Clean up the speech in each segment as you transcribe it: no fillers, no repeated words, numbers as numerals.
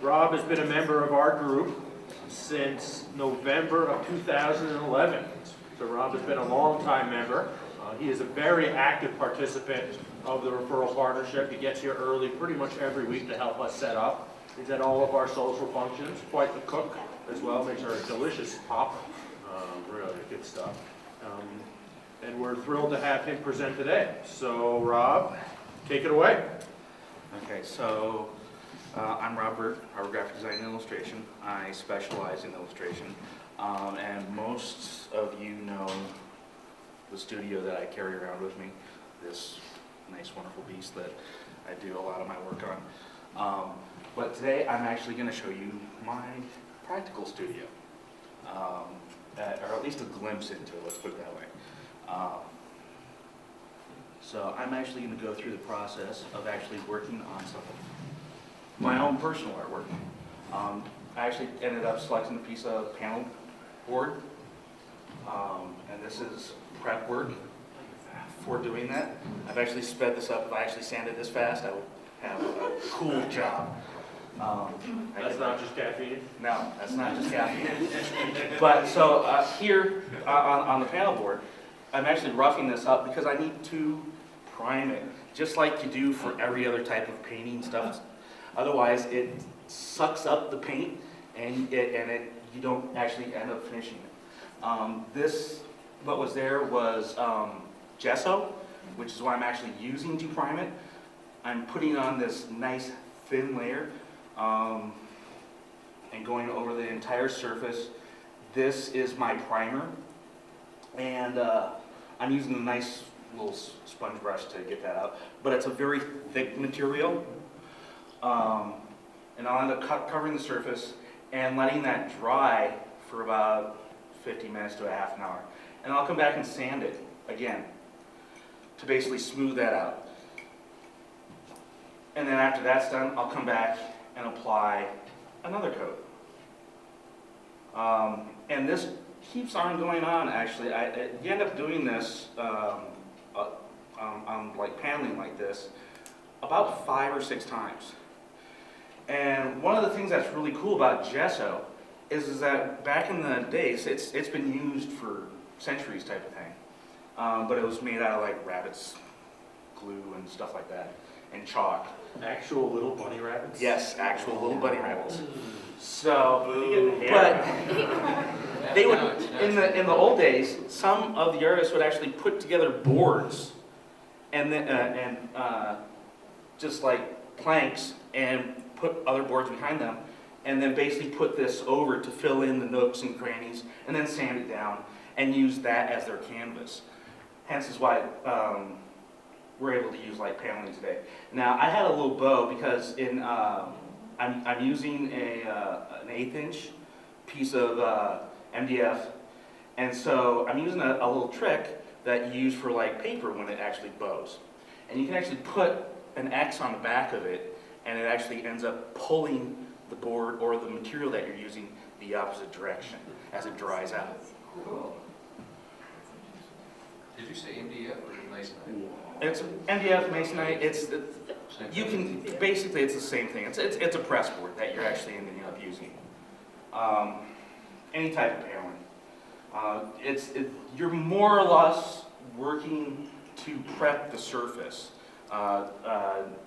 Rob has been a member of our group since November of 2011. So Rob has been a long-time member. He is a very active participant of the Referral Partnership. He gets here early pretty much every week to help us set up. He's at all of our social functions, quite the cook as well, makes our delicious pop, really good stuff. And we're thrilled to have him present today. So Rob, take it away. Okay, so I'm Rob Birt Graphic Design and Illustration. I specialize in illustration, and most of you know the studio that I carry around with me, this nice, wonderful beast that I do a lot of my work on. But today I'm actually going to show you my practical studio, or at least a glimpse into it, let's put it that way. So I'm actually going to go through the process of actually working on some of my own personal artwork. I actually ended up selecting a piece of panel board, and this is prep work for doing that. I've actually sped this up. If I actually sanded this fast, I would have a cool job. That's not just caffeine? No, that's not just caffeine. But so here on the panel board, I'm actually roughing this up because I need to prime it, just like you do for every other type of painting stuff. Otherwise, it sucks up the paint, and you don't actually end up finishing it. What was there was gesso, which is what I'm actually using to prime it. I'm putting on this nice thin layer and going over the entire surface. This is my primer, and I'm using a nice little sponge brush to get that out, but it's a very thick material. And I'll end up covering the surface and letting that dry for about 50 minutes to a half an hour. And I'll come back and sand it again to basically smooth that out. And then after that's done, I'll come back and apply another coat. And this keeps on going on, actually. You end up doing this on like paneling like this about 5 or 6 times. And one of the things that's really cool about gesso is that back in the days, it's been used for centuries type of thing. But it was made out of like rabbit's glue and stuff like that, and chalk. Actual little bunny rabbits? Yes, actual little bunny rabbits. So, but they would, in the old days, some of the artists would actually put together boards and then just like planks and put other boards behind them, and then basically put this over to fill in the nooks and crannies, and then sand it down and use that as their canvas. Hence is why we're able to use like paneling today. Now I had a little bow because I'm using an 1/8 inch piece of MDF, and so I'm using a little trick that you use for like paper when it actually bows. And you can actually put an X on the back of it, and it actually ends up pulling the board or the material that you're using the opposite direction as it dries out. Cool. Did you say MDF or masonite? It's MDF, masonite. Basically it's the same thing. It's a press board that you're actually ending up using. Any type of paneling. You're more or less working to prep the surface.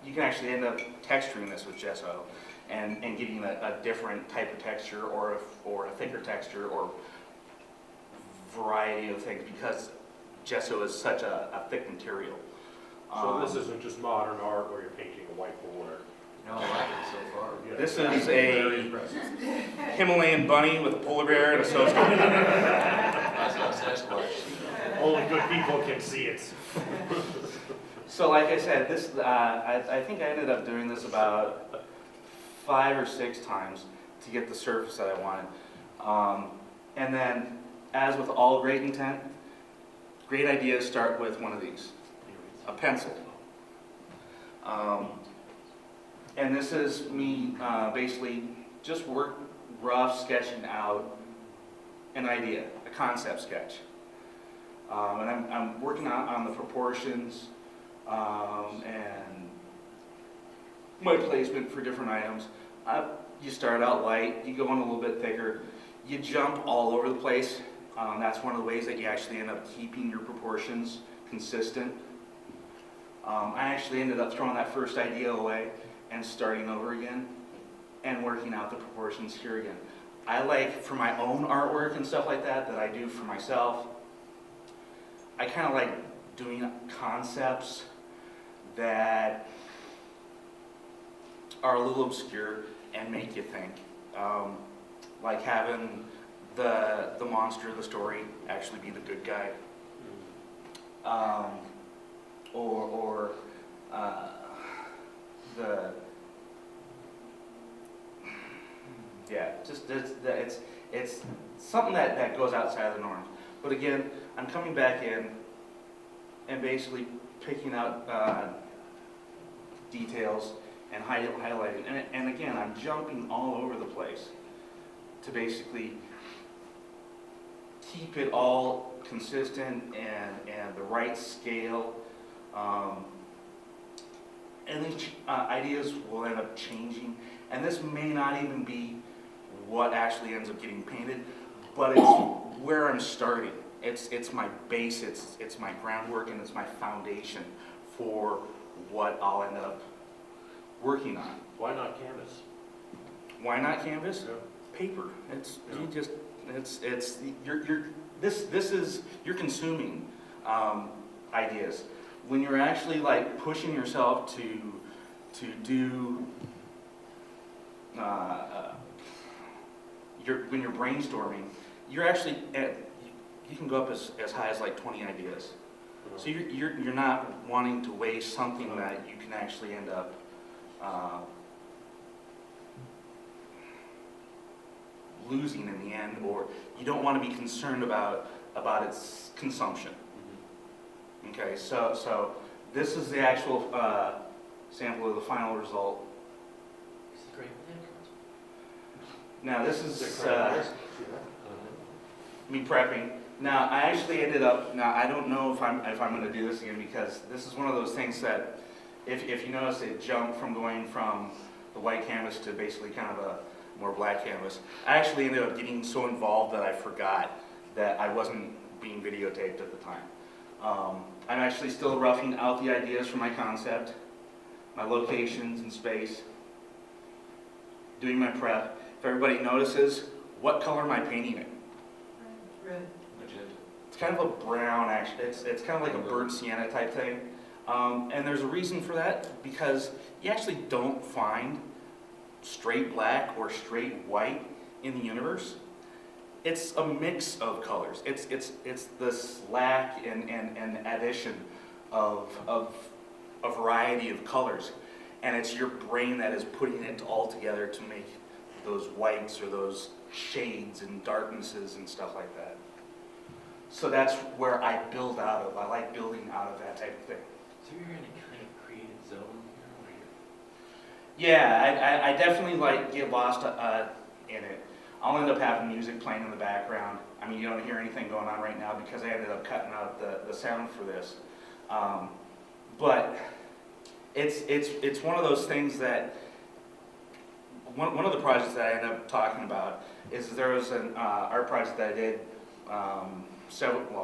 You can actually end up texturing this with gesso and getting a different type of texture or a thicker texture or variety of things because gesso is such a thick material. So this isn't just modern art where you're painting a whiteboard. No, I like it so far. Yeah. This is Very a impressive. Himalayan bunny with a polar bear and a Sosco. That's not Sasquatch. Only good people can see it. So like I said, this I think I ended up doing this about 5 or 6 times to get the surface that I wanted. And then, as with all great intent, great ideas start with one of these, a pencil. And this is me basically just rough sketching out an idea, a concept sketch. And I'm working on the proportions and my placement for different items. you start out light, you go on a little bit thicker, you jump all over the place. That's one of the ways that you actually end up keeping your proportions consistent. I actually ended up throwing that first idea away and starting over again and working out the proportions here again. I like, for my own artwork and stuff like that I do for myself, I kind of like doing concepts that are a little obscure and make you think. Like having the monster of the story actually be the good guy. Or yeah, just it's something that goes outside of the norm. But again, I'm coming back in and basically picking out details and highlighting. And again, I'm jumping all over the place to basically keep it all consistent and the right scale. And these ideas will end up changing. And this may not even be what actually ends up getting painted, but it's where I'm starting. It's my base, it's my groundwork, and it's my foundation for what I'll end up working on. Why not canvas? Why not canvas? Yeah. Paper. It's Yeah. you just you're consuming ideas. When you're actually like pushing yourself to do when you're brainstorming, you're actually you can go up as high as like 20 ideas. So you're not wanting to waste something that you can actually end up losing in the end, or you don't want to be concerned about its consumption. Okay, so this is the actual sample of the final result. Now this is me prepping. Now I actually ended up. Now I don't know if I'm going to do this again, because this is one of those things that, if you notice, it jumped from going from the white canvas to basically kind of a more black canvas. I actually ended up getting so involved that I forgot that I wasn't being videotaped at the time. I'm actually still roughing out the ideas for my concept, my locations and space, doing my prep. If everybody notices, what color am I painting it? Red. Magenta. It's kind of a brown, actually. It's kind of like a burnt sienna type thing. And there's a reason for that, because you actually don't find straight black or straight white in the universe. It's a mix of colors. It's the slack and addition of a variety of colors. And it's your brain that is putting it all together to make those whites or those shades and darknesses and stuff like that. So that's where I build out of. I like building out of that type of thing. So you're in a kind of creative zone here, Yeah, I definitely like get lost in it. I'll end up having music playing in the background. I mean, you don't hear anything going on right now because I ended up cutting out the sound for this. But it's one of those things that one of the projects that I ended up talking about is there was an art project that I did a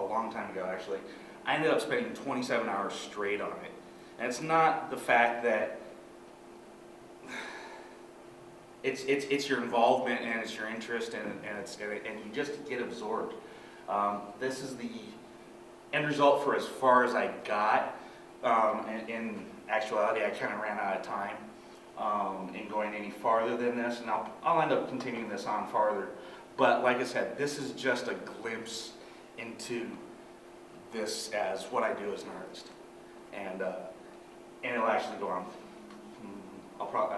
long time ago actually. I ended up spending 27 hours straight on it. And it's not the fact that it's your involvement and it's your interest and you just get absorbed. This is the end result for as far as I got. In actuality, I kind of ran out of time in going any farther than this, and I'll end up continuing this on farther. But like I said, this is just a glimpse into this as what I do as an artist, and it'll actually go on. I'll probably,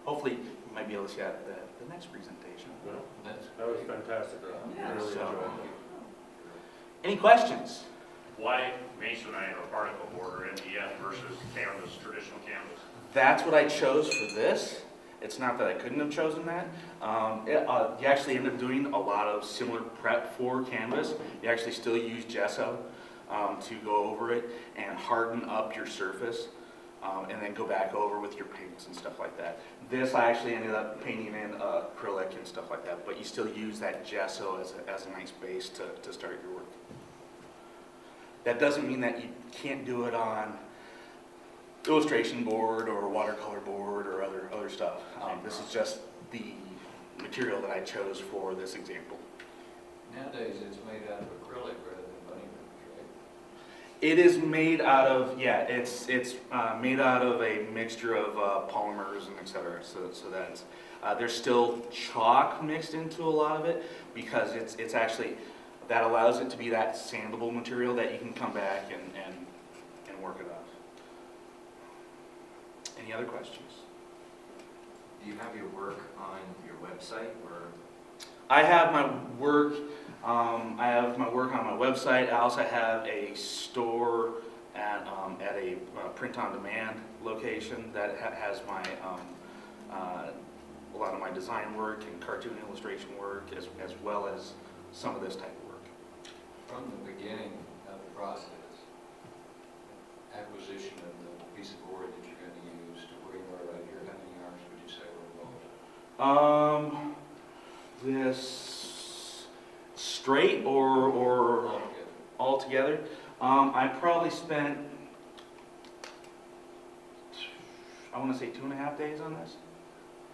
hopefully, you might be able to see that the next presentation. Well, That's that was fantastic, Rob. Yeah. I really So- enjoyed it. Any questions? Why masonite or particle board or MDF versus canvas, traditional canvas? That's what I chose for this. It's not that I couldn't have chosen that. You actually end up doing a lot of similar prep for canvas. You actually still use gesso to go over it and harden up your surface. and then go back over with your paints and stuff like that. This I actually ended up painting in acrylic and stuff like that, but you still use that gesso as a nice base to start your work. That doesn't mean that you can't do it on illustration board or watercolor board or other stuff. This is just the material that I chose for this example. Nowadays, it's made out of acrylic rather than bunny ribbons, right? It is made out of, yeah, it's made out of a mixture of polymers and et cetera. So that's, there's still chalk mixed into a lot of it because it's actually, that allows it to be that sandable material that you can come back and work it off. Any other questions? Do you have your work on your website or? I have my work. On my website. I also have a store at a print-on-demand location that has my a lot of my design work and cartoon illustration work, as well as some of this type of work. From the beginning of the process, acquisition of the piece of board that you're going to use to where you are right here, how many hours would you say were involved? This straight or all together, I probably spent, I want to say 2.5 days on this.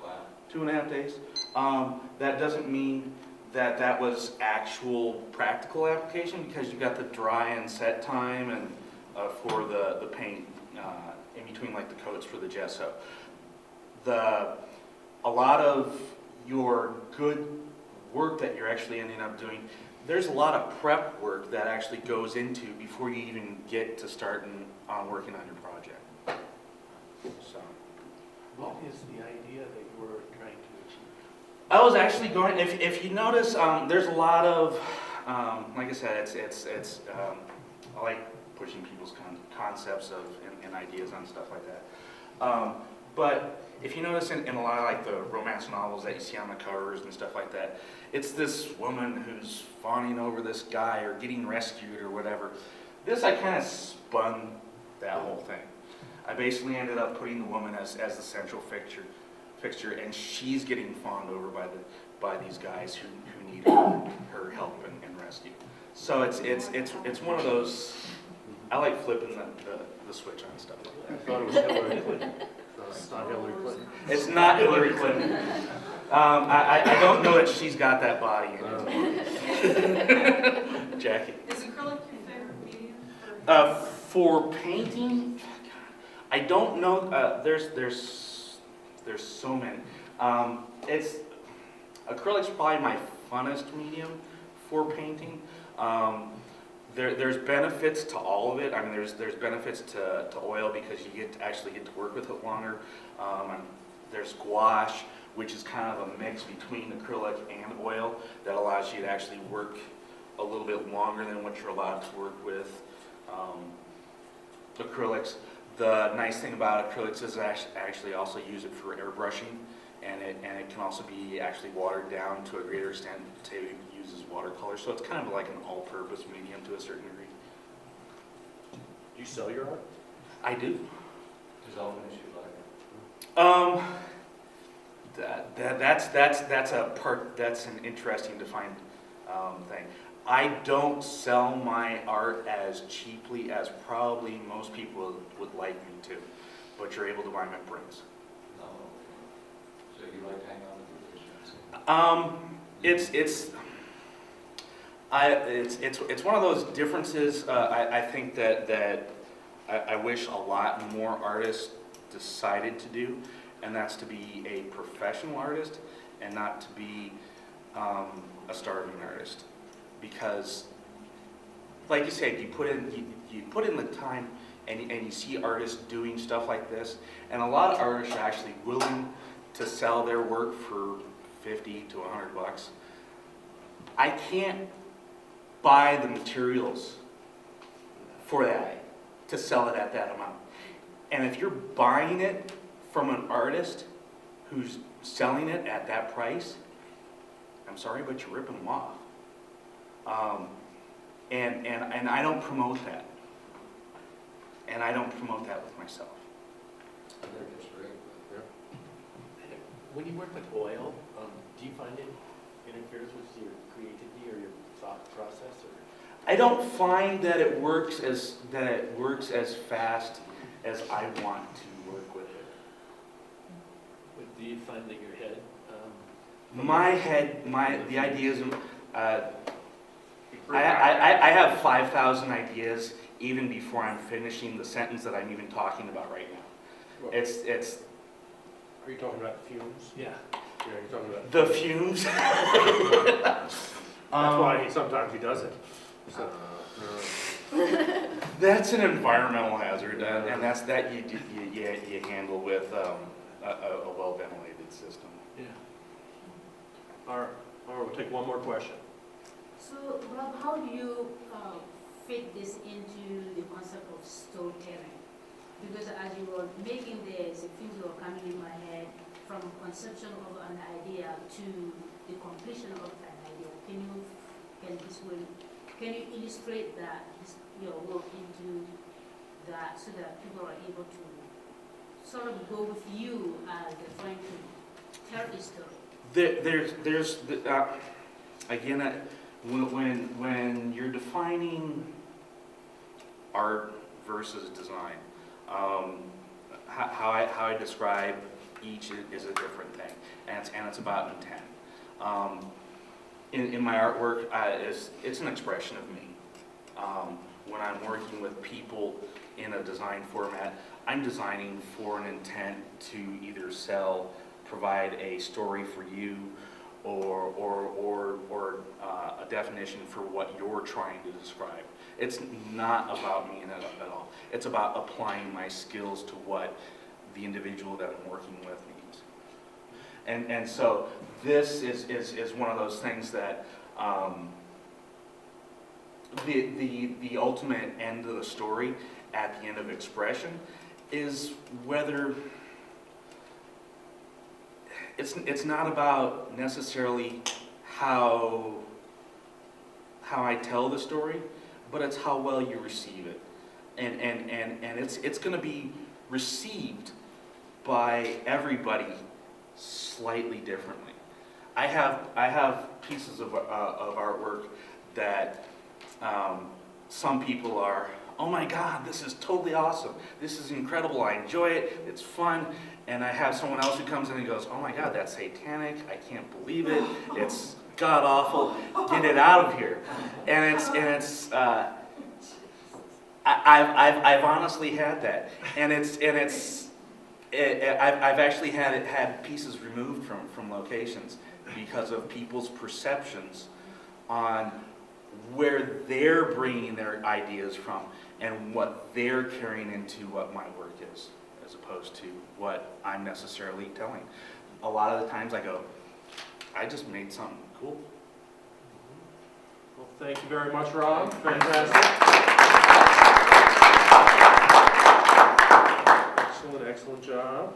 Wow. 2.5 days. That doesn't mean that was actual practical application because you got the dry and set time and for the paint in between like the coats for the gesso. A lot of your good work that you're actually ending up doing, there's a lot of prep work that actually goes into before you even get to starting on working on your project. So. What is the idea that you were trying to achieve? I was actually going, if you notice, there's a lot of, like I said, I like pushing people's concepts and ideas on stuff like that. But if you notice in a lot of like the romance novels that you see on the covers and stuff like that, it's this woman who's fawning over this guy or getting rescued or whatever. This, I kind of spun that whole thing. I basically ended up putting the woman as the central fixture, and she's getting fawned over by these guys who need her help and rescue. So it's one of those. I like flipping the switch on stuff like that. I thought it was Hillary Clinton. It's not Hillary Clinton. It's not Hillary Clinton. I don't know that she's got that body anymore. Jackie. Is acrylic your favorite medium? For painting, I don't know. There's so many. Acrylic's probably my funnest medium for painting. There's benefits to all of it. I mean, there's benefits to oil because you actually get to work with it longer. And there's gouache, which is kind of a mix between acrylic and oil that allows you to actually work a little bit longer than what you're allowed to work with acrylics. The nice thing about acrylics is I actually also use it for airbrushing, and it can also be actually watered down to a greater extent to use as watercolor. So it's kind of like an all-purpose medium to a certain degree. Do you sell your art? I do. Is all finished you like? That's an interesting defined thing. I don't sell my art as cheaply as probably most people would like me to, but you're able to buy my prints. No. So you like to hang on to the It's one of those differences. I think that I wish a lot more artists decided to do, and that's to be a professional artist and not to be a starving artist. Because, like you said, you put in the time, and you see artists doing stuff like this, and a lot of artists are actually willing to sell their work for $50 to $100. I can't buy the materials for that to sell it at that amount. And if you're buying it from an artist who's selling it at that price, I'm sorry, but you're ripping them off. And I don't promote that. And I don't promote that with myself. think it's great. When you work with oil, do you find it interferes with your creativity or your thought process, or? I don't find that it works as fast as I want to work with it. Do you find that your head? The ideas, I have 5,000 ideas even before I'm finishing the sentence that I'm even talking about right now. It's Are you talking about fumes? Yeah. Yeah, you're talking about. the fumes. That's why sometimes he does it. So, That's an environmental hazard, and that's that you handle with a well-ventilated system. Yeah. all right, we'll take one more question. So, Rob, how do you fit this into the concept of storytelling? Because as you were making this, things were coming in my head from conception of an idea to the completion of that idea. Can you illustrate that, your work into that, so that people are able to sort of go with you as they're trying to tell the story? Again, when you're defining art versus design, how I describe each is a different thing, and it's about intent. In my artwork, it's an expression of me. When I'm working with people in a design format, I'm designing for an intent to either sell, provide a story for you, or a definition for what you're trying to describe. It's not about me at all. It's about applying my skills to what the individual that I'm working with needs. And so this is one of those things that the ultimate end of the story at the end of expression is whether it's not about necessarily how I tell the story, but it's how well you receive it. And it's going to be received by everybody slightly differently. I have pieces of artwork that some people are, oh my God, this is totally awesome. This is incredible. I enjoy it. It's fun. And I have someone else who comes in and goes, oh my God, that's satanic. I can't believe it. It's god awful. Get it out of here. And I've honestly had that. I've actually had pieces removed from locations because of people's perceptions on where they're bringing their ideas from and what they're carrying into what my work is, as opposed to what I'm necessarily telling. A lot of the times I go, I just made something cool. Well, thank you very much, Rob. Fantastic. Excellent job.